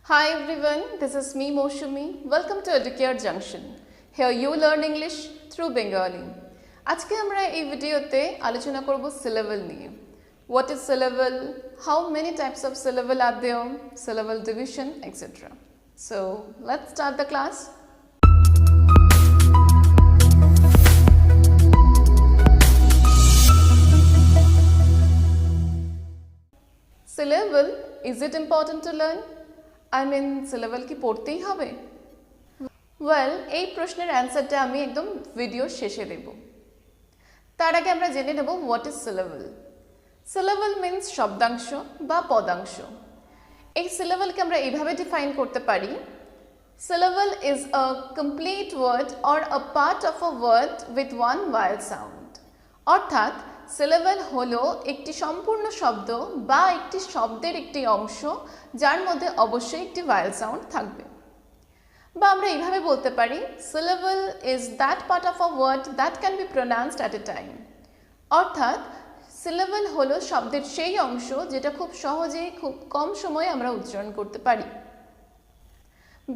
Hi everyone, this is me Moshumi. Welcome to Educare Junction. Here you learn English through Bengali. আজকে আমরা এই ভিডিওতে আলোচনা করব syllable নিয়ে. What is syllable? How many types of syllable are there? Syllable division, etc. So, let's start the class. Syllable, is it important to learn? syllable কি পড়তেই হবে? Well, এই প্রশ্নের অ্যানসারটা আমি একদম ভিডিও শেষে দেব। তার আগে আমরা জেনে নেব what is syllable. Syllable means শব্দাংশ বা পদাংশ। এই syllable কে আমরা এইভাবে ডিফাইন করতে পারি। Syllable is a complete word or a part of a word with one vowel sound. অর্থাৎ সিলেবল হলো একটি সম্পূর্ণ শব্দ বা একটি শব্দের একটি অংশ যার মধ্যে অবশ্যই একটি ভায়েল সাউন্ড থাকবে। বা আমরা এইভাবে বলতে পারি syllable is that part of a word that can be pronounced at a time. অর্থাৎ সিলেবল হলো শব্দের সেই অংশ যেটা খুব সহজেই খুব কম সময়ে আমরা উচ্চারণ করতে পারি।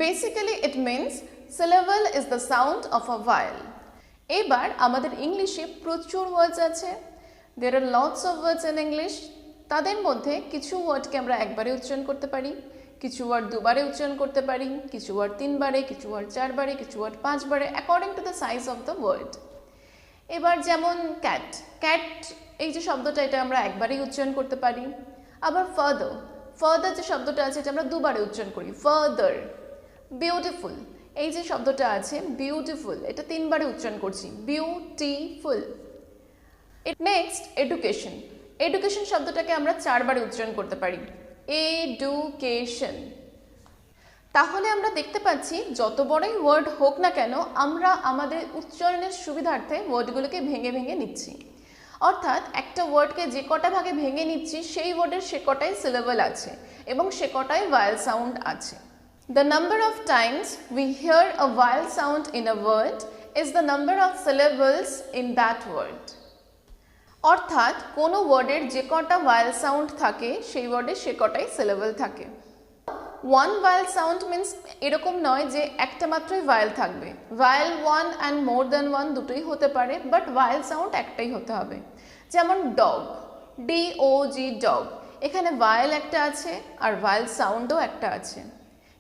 Basically it means syllable is the sound of a vowel. এবার আমাদের ইংলিশে প্রচুর ওয়ার্ডস আছে। There are lots of words in English. তাদের মধ্যে কিছু ওয়ার্ডকে আমরা একবারে উচ্চারণ করতে পারি, কিছু ওয়ার্ড দুবারে উচ্চারণ করতে পারি, কিছু ওয়ার্ড তিনবারে, কিছু ওয়ার্ড চারবারে, কিছু ওয়ার্ড পাঁচবারে according to the size of the word. এবার যেমন ক্যাট, ক্যাট এই যে শব্দটা এটা আমরা একবারেই উচ্চারণ করতে পারি। আবার ফাদার, ফাদার যে শব্দটা আছে এটা আমরা দুবারে উচ্চারণ করি, ফাদার। বিউটিফুল, এই যে শব্দটা আছে বিউটিফুল এটা তিনবারে উচ্চারণ করছি, বিউটিফুল। নেক্সট এডুকেশন, এডুকেশন শব্দটাকে আমরা চারবারে উচ্চারণ করতে পারি, এডুকেশন। তাহলে আমরা দেখতে পাচ্ছি যত বড়ই ওয়ার্ড হোক না কেন আমরা আমাদের উচ্চারণের সুবিধার্থে ওয়ার্ডগুলোকে ভেঙে ভেঙে নিচ্ছি। অর্থাৎ একটা ওয়ার্ডকে যে কটা ভাগে ভেঙে নিচ্ছি সেই ওয়ার্ডের সে কটাই সিলেবল আছে এবং সে কটাই ভায়েল সাউন্ড আছে। The number of times we hear a vowel sound in a word is the number of syllables in that word. অর্থাৎ কোনো ওয়ার্ডের যে কটা ভায়েল সাউন্ড থাকে সেই ওয়ার্ডে সে কটাই সিলেবল থাকে। ওয়ান ভায়েল সাউন্ড মিন্স এরকম নয় যে একটা মাত্রই ভায়েল থাকবে, vowel one and more than one দুটোই হতে পারে, বাট ভায়েল সাউন্ড একটাই হতে হবে। যেমন ডগ, DOG ডগ, এখানে ভায়েল একটা আছে আর ভায়েল সাউন্ডও একটা আছে।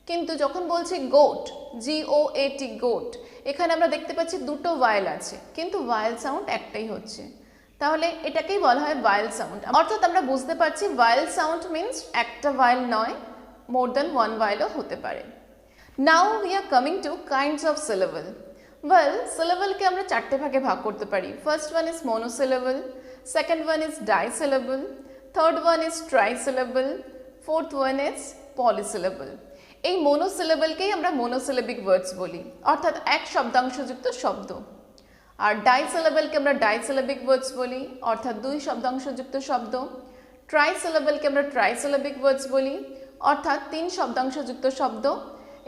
কিন্তু যখন বলছি গোট, GOAT গোট, এখানে আমরা দেখতে পাচ্ছি দুটো ভায়েল আছে কিন্তু ভায়েল সাউন্ড একটাই হচ্ছে। তাহলে এটাকেই বলা হয় ভায়েল সাউন্ড। অর্থাৎ আমরা বুঝতে পারছি ভায়েল সাউন্ড মিন্স একটা ভায়েল নয়, মোর দ্যান ওয়ান ভায়েলও হতে পারে। Now we are coming to kinds of syllable. Well, সিলেবলকে আমরা চারটে ভাগে ভাগ করতে পারি। First one is monosyllable, second one is disyllable, third one is trisyllable, fourth one is polysyllable. এই মনোসিলেবলকেই আমরা মনোসিলেবিক ওয়ার্ডস বলি, অর্থাৎ এক শব্দাংশযুক্ত শব্দ। আর ডাইসিলেবলকে আমরা ডাইসিলেবিক ওয়ার্ডস বলি, অর্থাৎ দুই শব্দাংশযুক্ত শব্দ। ট্রাইসিলেবলকে আমরা ট্রাইসিলেবিক ওয়ার্ডস বলি, অর্থাৎ তিন শব্দাংশযুক্ত শব্দ।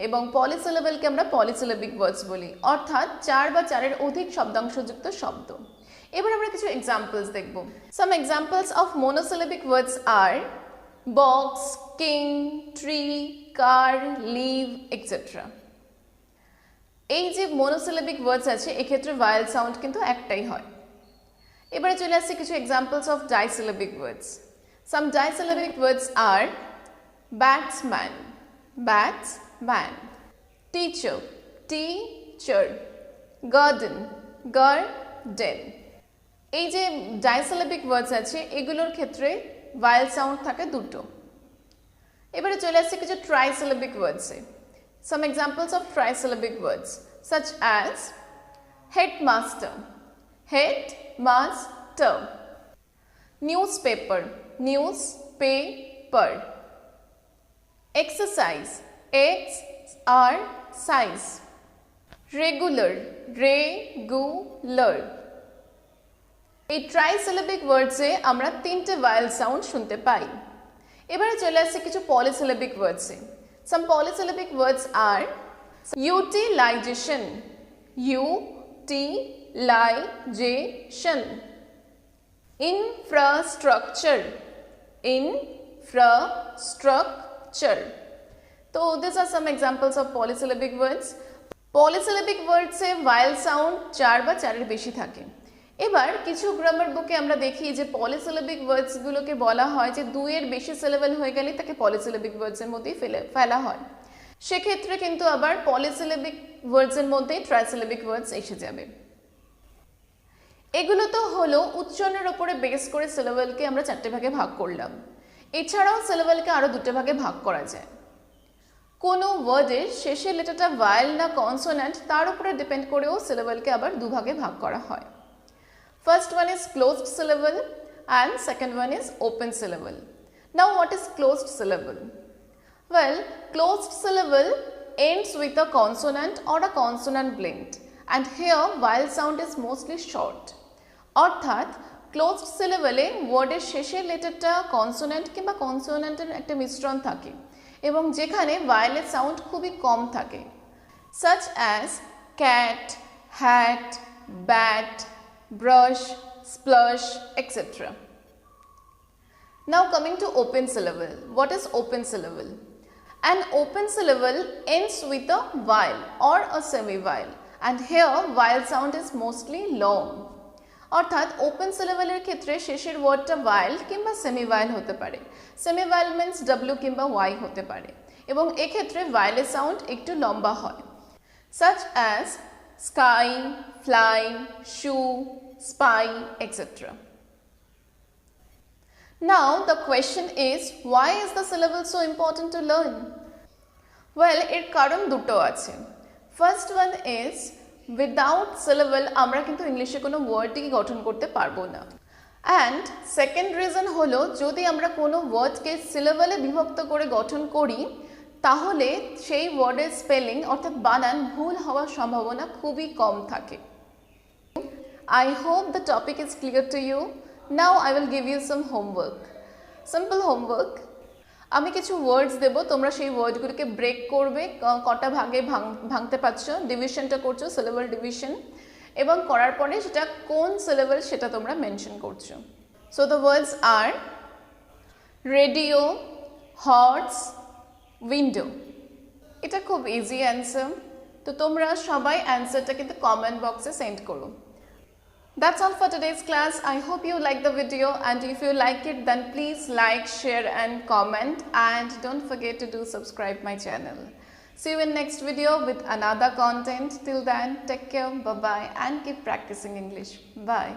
এবং পলিসিলেবলকে আমরা পলিসিলেবিক ওয়ার্ডস বলি, অর্থাৎ চার বা চারের অধিক শব্দাংশযুক্ত শব্দ। এবার আমরা কিছু এক্সাম্পলস দেখব। Some examples of monosyllabic words are box, king, tree, car, live, etcetera. এই যে মনোসিলেবিক ওয়ার্ডস আছে এক্ষেত্রে ভায়েল সাউন্ড কিন্তু একটাই হয়। এবারে চলে আসছে কিছু examples of disyllabic words. Some disyllabic words are batsman, batsman, teacher, teacher, garden, garden. এই যে ডাইসিলেবিক ওয়ার্ডস আছে এগুলোর ক্ষেত্রে ভায়েল সাউন্ড থাকে দুটো। এবারে চলে আসছে কিছু trisyllabic ওয়ার্ডসে। Some examples of trisyllabic words such as headmaster, headmaster, newspaper, newspaper, exercise, exercise, regular, regular. এই ট্রাইসিলেবিক ওয়ার্ডসে আমরা তিনটে ভায়েল সাউন্ড শুনতে পাই। এবারে চলে আসছে কিছু polysyllabic ওয়ার্ডসে। Some polysyllabic words are utilization, utilization, infrastructure, infrastructure, তো these are some examples of polysyllabic words. Polysyllabic words A vowel sound 4 বা 4 এর বেশি থাকে। এবার কিছু গ্রামার বুকে আমরা দেখি যে পলিসিলেবিক ওয়ার্ডস গুলোকে বলা হয় যে 2 এর বেশি সিলেবল হয়ে গেলে তাকে পলিসিলেবিক ওয়ার্ডস এর মধ্যেই ফেলা হয়। সেক্ষেত্রে কিন্তু আবার পলিসিলেবিক ওয়ার্ডস এর মধ্যে ট্রাইসিলেবিক ওয়ার্ডস এসে যাবে। এগুলো তো হলো উচ্চারণের উপরে বেস করে সিলেবলকে আমরা 4টে ভাগে ভাগ করলাম। এছাড়াও সিলেবলকে আরো 2টে ভাগে ভাগ করা যায়। কোনো ওয়ার্ডের শেষের লেটারটা ভায়েল না কনসোন্যান্ট তার উপরে ডিপেন্ড করেও সিলেবলকে আবার 2 ভাগে ভাগ করা হয়। First one is closed syllable and second one is open syllable. Now what is closed syllable? Well, closed syllable ends with a consonant or a consonant blend and here vowel sound is mostly short. অর্থাৎ closed syllable এ ওয়ার্ডের শেষের লেটারটা consonant কিংবা কনসোন্যান্টের একটা মিশ্রণ থাকে এবং যেখানে ভায়েলের সাউন্ড খুবই কম থাকে such as cat, hat, bat, brush, splush, etc. Now coming to open syllable. What is open syllable? An open syllable ends with a vowel or a semi-vowel and here vowel sound is mostly long. অর্থাৎ open সিলেবলের ক্ষেত্রে শেষের ওয়ার্ডটা vowel কিংবা semi vowel হতে পারে। Semi vowel means W কিংবা Y হতে পারে এবং এক্ষেত্রে ভায়েলের সাউন্ড একটু লম্বা হয় such as sky, fly, shoe, spy, etc. Now the question is, why is the syllable so important to learn? Well, এর কারণ দুটো আছে। First one is without syllable আমরা কিন্তু ইংলিশে কোনো ওয়ার্ডই গঠন করতে পারবো না। And second reason হলো যদি আমরা কোনো ওয়ার্ডকে সিলেবলে বিভক্ত করে গঠন করি তাহলে সেই ওয়ার্ডের স্পেলিং অর্থাৎ বানান ভুল হওয়ার সম্ভাবনা খুবই কম থাকে। I hope the topic is clear to you. Now I will give you some homework. Simple homework. আমি কিছু ওয়ার্ডস দেব তোমরা সেই ওয়ার্ডগুলোকে ব্রেক করবে কটা ভাগে ভাঙতে পারছো ডিভিশনটা করছো সিলেবল ডিভিশন এবং করার পরে সেটা কোন সিলেবল সেটা তোমরা মেনশন করছো so the words are radio horse window এটা খুব ইজি অ্যান্সার তো তোমরা সবাই অ্যান্সারটা কিন্তু কমেন্ট বক্সে সেন্ড করো That's all for today's class. I hope you like the video and if you like it then please like, share and comment and don't forget to do subscribe my channel. See you in next video with another content. Till then, take care, bye-bye and keep practicing English. Bye.